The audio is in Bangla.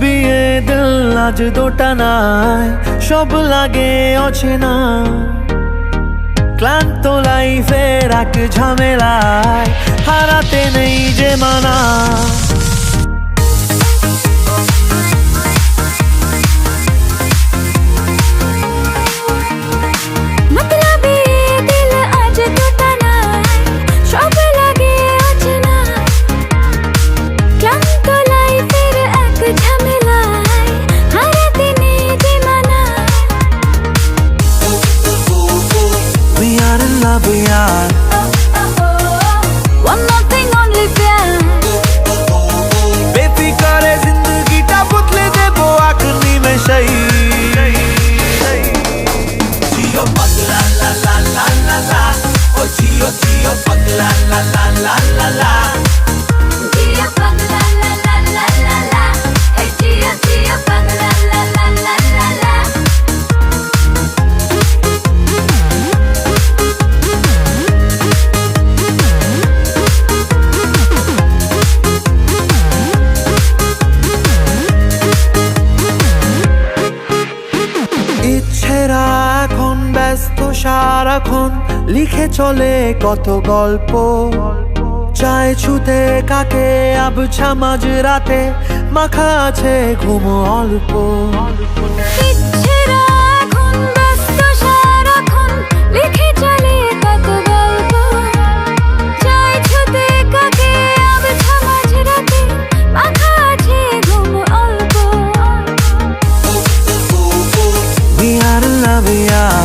বিয়ে দিল আজ দুটা নাই, সব লাগে অচেনা। ক্লান্ত লাইফের এক ঝামেলায় হারাতে নেই যে মানা। बेफिक्र जिंदगी टा बदले देबो एक निमेषেই। जियो पगला ला ला ला ला ला, ओ जियो जियो पगला ला ला ला ला ला। जियो पगला ला ला ला ला ला, ए जियो जियो पगला ला ला ला ला ला। ইচ্ছেরা এখন ব্যস্ত সারাক্ষণ, লিখে চলে কত গল্প। চায় ছুতে কাকে আবছা মাঝ রাতে, মাখা আছে ঘুম অল্প। We are in love, we are